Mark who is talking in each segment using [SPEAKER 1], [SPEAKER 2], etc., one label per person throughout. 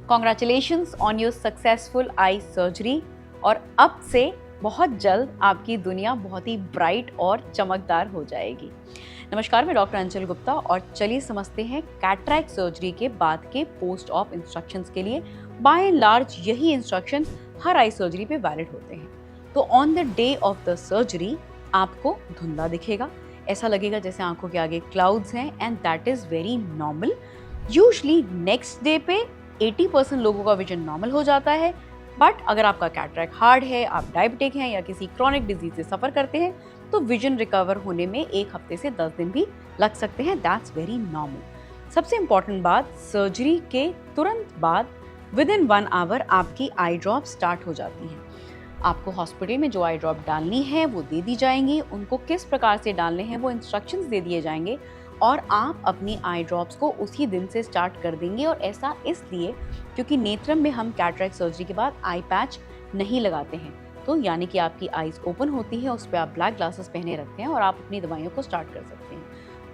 [SPEAKER 1] Congratulations on your successful eye surgery. और अब से बहुत जल्द आपकी दुनिया बहुत ही ब्राइट और चमकदार हो जाएगी। नमस्कार, मैं डॉक्टर अंचल गुप्ता और चलिए समझते हैं कैटरैक्ट सर्जरी के बाद के पोस्ट ऑप इंस्ट्रक्शंस के लिए। बाय एंड लार्ज यही इंस्ट्रक्शंस हर आई सर्जरी पे वैलिड होते हैं। तो on the day of the surgery आपको धुंधला दिखेगा, ऐसा लगेगा जैसे आंखों के आगे क्लाउड्स हैं, and that is very normal. Usually next day पे 80% लोगों का विजन नॉर्मल हो जाता है। बट अगर आपका कैटरैक्ट हार्ड है, आप डायबिटिक हैं या किसी क्रॉनिक डिजीज से सफर करते हैं तो विजन रिकवर होने में 1 हफ्ते से 10 दिन भी लग सकते हैं। That's very normal. सबसे इंपॉर्टेंट बात, सर्जरी के तुरंत बाद विद इन 1 आवर आपकी आई ड्रॉप स्टार्ट हो जाती है। आपको हॉस्पिटल में जो आई ड्रॉप डालनी है वो दे दी जाएंगी, उनको किस प्रकार से डालने हैं वो इंस्ट्रक्शंस दे दिए जाएंगे और आप अपनी आई ड्रॉप्स को उसी दिन से स्टार्ट कर देंगे। और ऐसा इसलिए क्योंकि नेत्रम में हम कैटरैक्ट सर्जरी के बाद आई पैच नहीं लगाते हैं, तो यानी कि आपकी आईज ओपन होती है, उस पर आप ब्लैक ग्लासेस पहने रखते हैं और आप अपनी दवाइयों को स्टार्ट कर सकते हैं।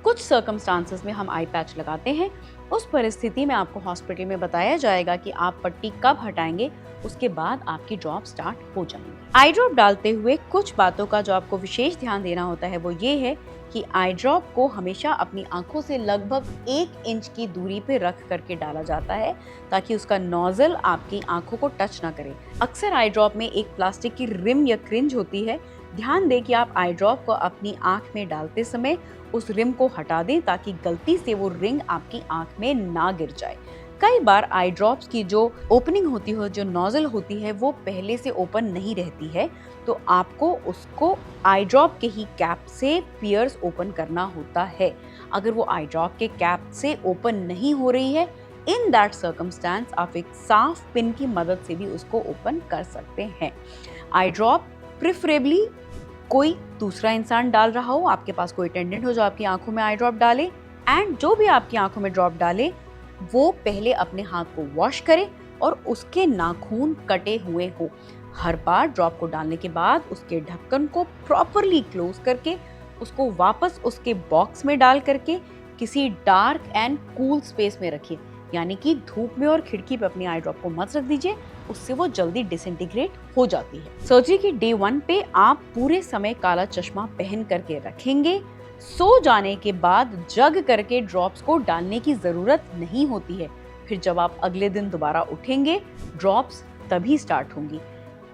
[SPEAKER 1] कुछ सर्कमस्टांसेस में हम आई पैच लगाते हैं, उस परिस्थिति में आपको हॉस्पिटल में बताया जाएगा कि आप पट्टी कब हटाएंगे, उसके बाद आपकी ड्रॉप स्टार्ट हो जाएंगी। आई ड्रॉप डालते हुए कुछ बातों का जो आपको विशेष ध्यान देना होता है वो ये है कि आई ड्रॉप को हमेशा अपनी आंखों से लगभग 1 इंच की दूरी पे रख करके डाला जाता है ताकि उसका नोजल आपकी आंखों को टच ना करे। अक्सर आई ड्रॉप में एक प्लास्टिक की रिम या क्रिंज होती है। ध्यान दें कि आप आई ड्रॉप को अपनी आंख में डालते समय उस रिम को हटा दें ताकि गलती से वो रिंग आपकी आंख में ना गिर जाए। कई बार आई ड्रॉप्स की जो ओपनिंग होती है, जो नोजल होती है, वो पहले से ओपन नहीं रहती है, तो आपको उसको आई ड्रॉप के ही कैप से पियर्स ओपन करना होता है। अगर वो आई ड्रॉप के कैप से ओपन नहीं हो रही है, इन दैट सर्कमस्टेंस आप एक साफ पिन की मदद से भी उसको ओपन कर सकते हैं। आई ड्रॉप प्रेफरेबली कोई दूसरा इंसान डाल रहा हो, आपके पास कोई अटेंडेंट हो जो आपकी आंखों में आई ड्रॉप डाले, एंड जो भी आपकी आंखों में ड्रॉप डाले वो पहले अपने हाथ को वॉश करे और उसके नाखून कटे हुए हो। हर बार ड्रॉप को डालने के बाद उसके ढक्कन को प्रॉपरली क्लोज करके उसको वापस उसके बॉक्स में डाल करके किसी डार्क एंड कूल स्पेस में रखिए, यानी कि धूप में और खिड़की पे अपनी आई ड्रॉप को मत रख दीजिए, उससे वो जल्दी डिसइंटीग्रेट हो जाती है। सर्जरी के डे 1 पे आप पूरे समय काला चश्मा पहन करके रखेंगे। सो जाने के बाद जग करके ड्रॉप्स को डालने की जरूरत नहीं होती है। फिर जब आप अगले दिन दोबारा उठेंगे ड्रॉप्स तभी स्टार्ट होंगी।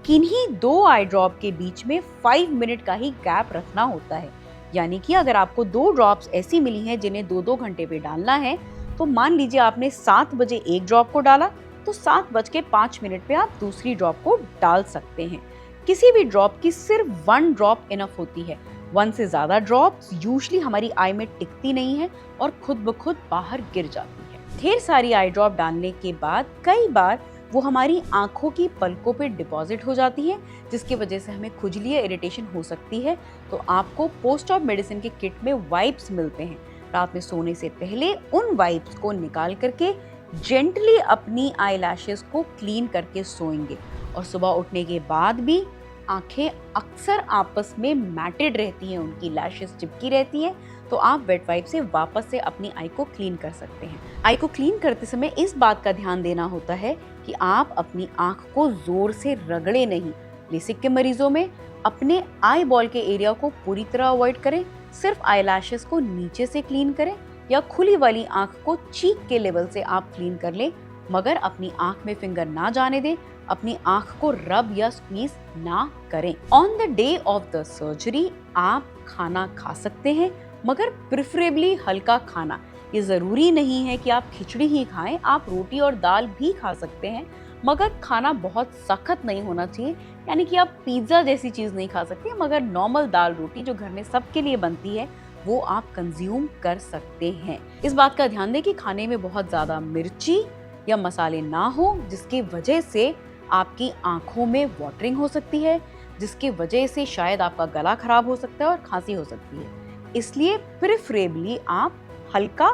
[SPEAKER 1] किन्हीं 2 आई ड्रॉप के बीच में 5 मिनट का ही गैप रखना होता है, यानी कि अगर आपको 2 ड्रॉप्स ऐसी मिली हैं जिन्हें 2-2 घंटे पे डालना है, तो मान लीजिए आपने 7 बजे एक ड्रॉप को डाला तो 7:05 पे आप दूसरी ड्रॉप को डाल सकते हैं। किसी भी ड्रॉप की सिर्फ 1 ड्रॉप इनफ होती है। 1 से ज्यादा ड्रॉप्स यूजुअली हमारी आई में टिकती नहीं है और खुद ब खुद बाहर गिर जाती है। ढेर सारी आई ड्रॉप डालने के बाद कई बार वो हमारी आंखों की पलकों पे डिपॉजिट हो जाती है, जिसकी वजह से हमें खुजली या इरिटेशन हो सकती है। तो आपको पोस्ट ऑप मेडिसिन के किट में वाइप्स मिलते हैं। रात में सोने से पहले उन वाइप्स को निकाल करके जेंटली अपनी आई लैशेस को क्लीन करके सोएंगे। और सुबह उठने के बाद भी आंखें अक्सर आपस में मैटेड रहती हैं, उनकी लैशेस चिपकी रहती हैं, तो आप वेट वाइप से वापस से अपनी आई को क्लीन कर सकते हैं। आई को क्लीन करते समय इस बात का ध्यान देना होता है कि आप अपनी आंख को जोर से रगड़े नहीं। लेसिक के मरीजों में अपने आई बॉल के एरिया को पूरी तरह अवॉइड करें, सिर्फ आई लैशेस को नीचे से क्लीन करें या खुली वाली आंख को चीक के लेवल से आप क्लीन कर लें, मगर अपनी आंख में फिंगर ना जाने दें, अपनी आंख को रब या स्क्वीज ना करें। On the day of the surgery आप खाना खा सकते हैं, मगर प्रेफरेबली हल्का खाना। ये जरूरी नहीं है कि आप खिचड़ी ही खाएं, आप रोटी और दाल भी खा सकते हैं, मगर खाना बहुत सख्त नहीं होना चाहिए, यानी कि आप पिज्जा जैसी चीज नहीं खा सकते, मगर नॉर्मल दाल रोटी जो घर में सबके लिए बनती है वो आप कंज्यूम कर सकते हैं। इस बात का ध्यान दें कि खाने में बहुत ज्यादा मिर्ची या मसाले ना हो, जिसकी वजह से आपकी आंखों में वाटरिंग हो सकती है, जिसकी वजह से शायद आपका गला खराब हो सकता है और खांसी हो सकती है। इसलिए प्रेफरेबली आप हल्का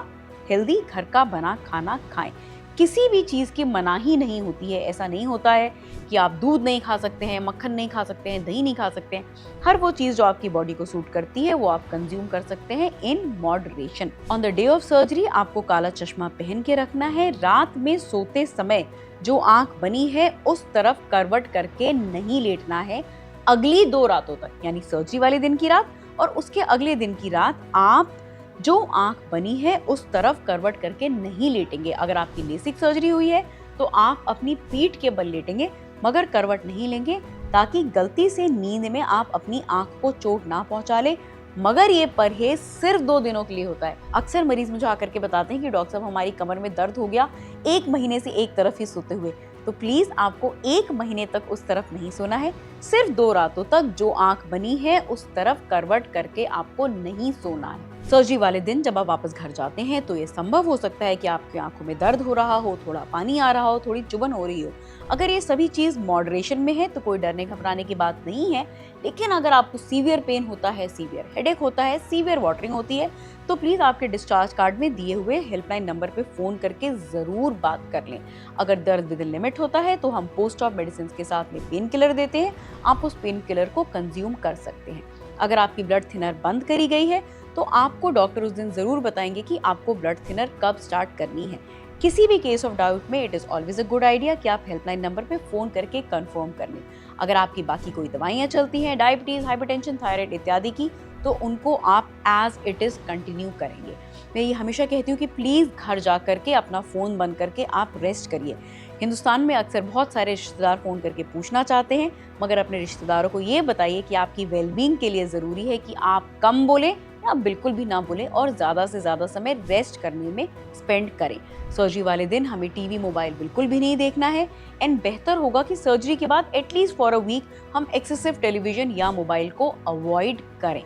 [SPEAKER 1] हेल्दी घर का बना खाना खाएं। किसी भी चीज़ की मनाही नहीं होती है। ऐसा नहीं होता है कि आप दूध नहीं खा सकते हैं, मक्खन नहीं खा सकते हैं, दही नहीं खा सकते हैं। हर वो चीज़ जो आपकी बॉडी को सूट करती है वो आप कंज्यूम कर सकते हैं in moderation. On the day of surgery आपको काला चश्मा पहन के रखना है। रात में सोते समय जो आंख बनी है उस तरफ करवट करके नहीं लेटना है। अगली 2 रातों तक, यानी सर्जरी वाले दिन की रात और उसके अगले दिन की रात, आप जो आंख बनी है उस तरफ करवट करके नहीं लेटेंगे। अगर आपकी लेसिक सर्जरी हुई है तो आप अपनी पीठ के बल लेटेंगे मगर करवट नहीं लेंगे, ताकि गलती से नींद में आप अपनी आंख को चोट ना पहुंचा ले। मगर ये परहेज सिर्फ 2 दिनों के लिए होता है। अक्सर मरीज मुझे आकर के बताते हैं कि डॉक्टर साहब हमारी कमर में दर्द हो गया 1 महीने से एक तरफ ही सोते हुए। तो प्लीज आपको 1 महीने तक उस तरफ नहीं सोना है। सिर्फ 2 रातों तक जो आंख बनी है उस तरफ करवट करके आपको नहीं सोना है। सर्जरी वाले दिन जब आप वापस घर जाते हैं तो ये संभव हो सकता है कि आपकी आंखों में दर्द हो रहा हो, थोड़ा पानी आ रहा हो, थोड़ी चुभन हो रही हो। अगर ये सभी चीज मॉडरेशन में है तो कोई डरने घबराने की बात नहीं है। लेकिन अगर आपको सीवियर पेन होता है, सीवियर हेडेक होता है, सीवियर वाटरिंग होती है, तो प्लीज आपके डिस्चार्ज कार्ड में दिए हुए हेल्पलाइन नंबर पे फोन करके जरूर बात कर लें। अगर दर्द विद इन लिमिट होता है तो हम पोस्ट ऑफ मेडिसिन के साथ में पेन किलर देते हैं, आप उस पेन किलर को कंज्यूम कर सकते हैं। अगर आपकी ब्लड थिनर बंद करी गई है तो आपको डॉक्टर उस दिन जरूर बताएंगे कि आपको ब्लड थिनर कब स्टार्ट करनी है। किसी भी केस ऑफ डाउट में it is always a good idea कि आप हेल्पलाइन नंबर पे फोन करके कंफर्म कर लें। अगर आपकी बाकी कोई दवाइयां चलती हैं, डायबिटीज, हाइपरटेंशन, थायराइड इत्यादि की, तो उनको आप एज इट इज कंटिन्यू करेंगे। मैं ये हमेशा कहती हूँ कि प्लीज घर जा करके अपना फोन बंद करके आप रेस्ट करिए। हिंदुस्तान में अक्सर बहुत सारे रिश्तेदार फोन करके पूछना चाहते हैं, मगर अपने रिश्तेदारों को ये बताइए कि आपकी वेलबींग के लिए जरूरी है कि आप कम बोलें या बिल्कुल भी ना बोलें और ज्यादा से ज्यादा समय रेस्ट करने में स्पेंड करें। सर्जरी वाले दिन हमें टीवी, मोबाइल बिल्कुल भी नहीं देखना है। एंड बेहतर होगा कि सर्जरी के बाद एटलीस्ट फॉर अ वीक हम एक्सेसिव टेलीविजन या मोबाइल को अवॉइड करें।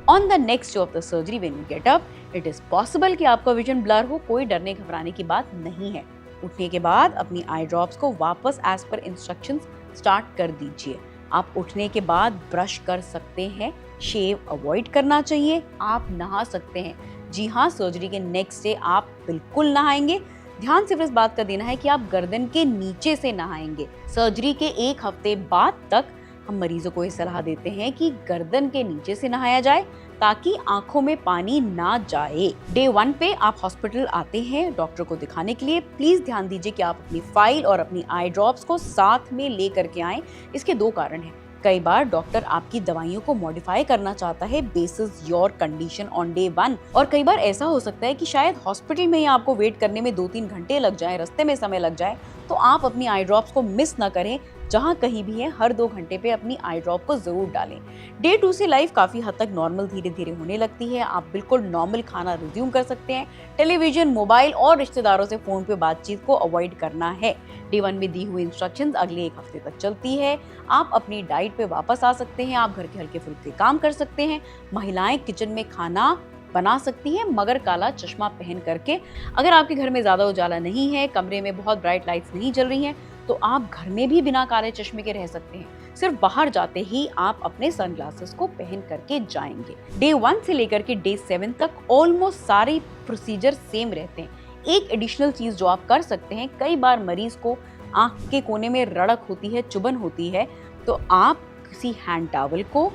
[SPEAKER 1] On the next day of the surgery when you get up, it is possible कि आपका विजन ब्लर हो। कोई डरने घबराने की बात नहीं है। उठने के बाद अपनी आई ड्रॉप्स को वापस एज पर इंस्ट्रक्शंस स्टार्ट कर दीजिए। आप उठने के बाद ब्रश कर सकते हैं, शेव अवॉइड करना चाहिए, आप नहा सकते हैं। जी हाँ, सर्जरी के नेक्स्ट डे आप बिल्कुल नहाएंगे। ध्यान सिर्फ इस बात का देना है कि आप गर्दन के नीचे से नहाएंगे। सर्जरी के 1 हफ्ते बाद तक हम मरीजों को ये सलाह देते हैं कि गर्दन के नीचे से नहाया जाए ताकि आंखों में पानी ना जाए। डे 1 पे आप हॉस्पिटल आते हैं डॉक्टर को दिखाने के लिए। प्लीज ध्यान दीजिए कि आप अपनी फाइल और अपनी आई ड्रॉप्स को साथ में ले करके आएं। इसके 2 कारण हैं। कई बार डॉक्टर आपकी दवाइयों को मॉडिफाई करना चाहता है basis your condition on day 1, और कई बार ऐसा हो सकता है कि शायद हॉस्पिटल में ही आपको वेट करने में 2-3 घंटे लग जाए, रास्ते में समय लग जाए। तो आप अपनी आई ड्रॉप्स को मिस ना करें। जहां कहीं भी है हर 2 घंटे पे अपनी आई ड्रॉप को जरूर डालें। डे 2 से लाइफ काफी हद तक नॉर्मल धीरे धीरे होने लगती है। आप बिल्कुल नॉर्मल खाना रिज्यूम कर सकते हैं। टेलीविजन, मोबाइल और रिश्तेदारों से फोन पे बातचीत को अवॉइड करना है। डे 1 में दी हुई इंस्ट्रक्शंस अगले 1 हफ्ते तक चलती है। आप अपनी डाइट पे वापस आ सकते हैं। आप घर के हल्के फुल्के काम कर सकते हैं। महिलाएं किचन में खाना बना सकती हैं, मगर काला चश्मा पहन करके। अगर आपके घर में ज्यादा उजाला नहीं है, कमरे में बहुत ब्राइट लाइट्स नहीं जल रही हैं, तो आप घर में भी बिना काले चश्मे के रह सकते हैं। सिर्फ बाहर जाते ही आप अपने सनग्लासेस को पहन करके जाएंगे। डे 1 से लेकर के डे 7 तक ऑलमोस्ट सारे प्रोसीजर सेम रहते हैं। एक एडिशनल चीज जो आप कर सकते हैं, कई बार मरीज को आंख के कोने में रड़क होती है, चुभन होती है, तो आप किसी हैंड टॉवल को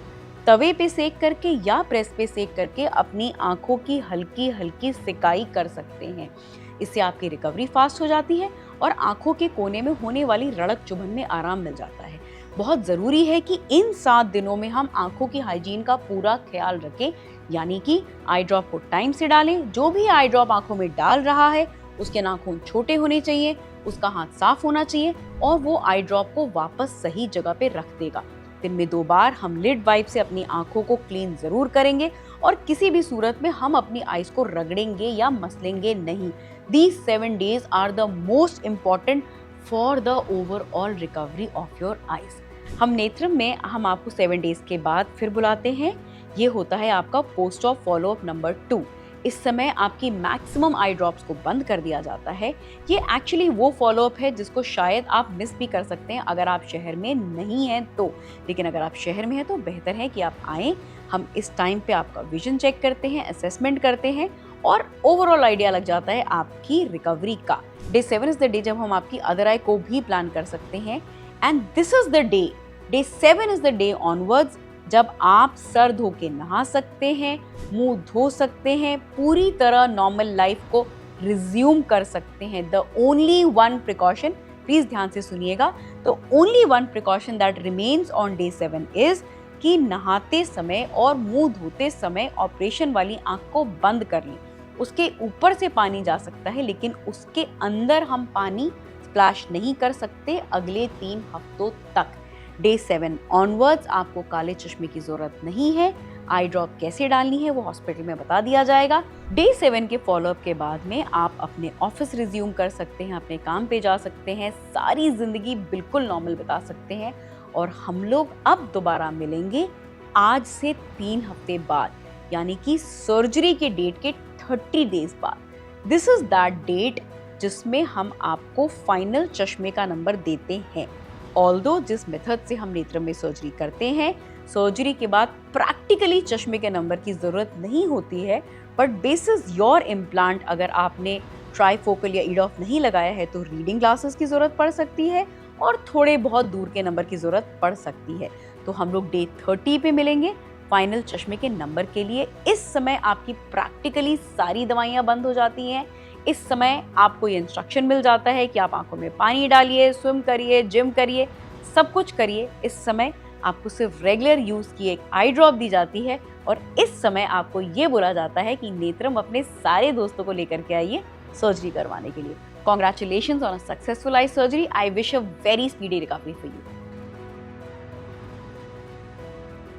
[SPEAKER 1] तवे पे सेक करके या प्रेस पे सेक करके अपनी आंखों की हल्की हल्की सिकाई कर सकते हैं। इससे आपकी रिकवरी फास्ट हो जाती है और आंखों के कोने में होने वाली रड़क चुभन में आराम मिल जाता है। बहुत जरूरी है कि इन 7 दिनों में हम आंखों की हाइजीन का पूरा ख्याल रखें, यानी कि आई ड्रॉप को टाइम से डालें। जो भी आई ड्रॉप आंखों में डाल रहा है उसके नाखून छोटे होने चाहिए, उसका हाथ साफ होना चाहिए और वो आई ड्रॉप को वापस सही जगह पे रख देगा। दिन में 2 बार हम लिड वाइप से अपनी आंखों को क्लीन जरूर करेंगे और किसी भी सूरत में हम अपनी आईज को रगड़ेंगे या मसलेंगे नहीं। These 7 days are the most important for the overall recovery of your eyes. हम नेत्रम में हम आपको 7 डेज के बाद फिर बुलाते हैं। ये होता है आपका पोस्ट ऑफ फॉलोअप नंबर 2। इस समय आपकी मैक्सिमम आई ड्रॉप्स को बंद कर दिया जाता है। ये एक्चुअली वो फॉलोअप है जिसको शायद आप मिस भी कर सकते हैं अगर आप शहर में नहीं हैं तो। लेकिन अगर आप शहर में हैं तो बेहतर है कि आप आएँ। हम इस टाइम पे आपका विजन चेक करते हैं, असेसमेंट करते हैं और ओवरऑल आइडिया लग जाता है आपकी रिकवरी का। डे 7 इज द डे जब हम आपकी अदर आई को भी प्लान कर सकते हैं and this is the day 7 is the day onwards जब आप सर धो के नहा सकते हैं, मुंह धो सकते हैं, पूरी तरह नॉर्मल लाइफ को रिज्यूम कर सकते हैं। The only one precaution, please ध्यान से सुनिएगा, तो only one precaution that remains on day 7 is कि नहाते समय और मुंह धोते समय ऑपरेशन वाली आंख को बंद कर लें। उसके ऊपर से पानी जा सकता है लेकिन उसके अंदर हम पानी स्प्लैश नहीं कर सकते अगले 3 हफ्तों तक। डे 7 ऑनवर्ड्स आपको काले चश्मे की जरूरत नहीं है। आई ड्रॉप कैसे डालनी है वो हॉस्पिटल में बता दिया जाएगा। डे 7 के फॉलोअप के बाद में आप अपने ऑफिस रिज्यूम कर सकते हैं, अपने काम पे जा सकते हैं, सारी जिंदगी बिल्कुल नॉर्मल बता सकते हैं और हम लोग अब दोबारा मिलेंगे आज से 3 हफ्ते बाद, यानी कि सर्जरी के डेट के 30 डेज बाद। दिस इज दैट डेट जिसमें हम आपको फाइनल चश्मे का नंबर देते हैं। ऑल्दो जिस मेथड से हम नेत्रम में सर्जरी करते हैं, सर्जरी के बाद प्रैक्टिकली चश्मे के नंबर की जरूरत नहीं होती है, बट बेसिस योर इम्प्लांट अगर आपने ट्राइफोकल या ईडॉफ नहीं लगाया है तो रीडिंग ग्लासेस की जरूरत पड़ सकती है और थोड़े बहुत दूर के नंबर की जरूरत पड़ सकती है। तो हम लोग डे 30 पे मिलेंगे फाइनल चश्मे के नंबर के लिए। इस समय आपकी प्रैक्टिकली सारी दवाइयां बंद हो जाती हैं। इस समय आपको ये इंस्ट्रक्शन मिल जाता है कि आप आंखों में पानी डालिए, स्विम करिए, जिम करिए, सब कुछ करिए। इस समय आपको सिर्फ रेगुलर यूज की एक आई ड्रॉप दी जाती है और इस समय आपको ये बोला जाता है कि नेत्रम अपने सारे दोस्तों को लेकर के आइए सर्जरी करवाने के लिए। Congratulations on a successful eye surgery. I wish a very speedy recovery for you.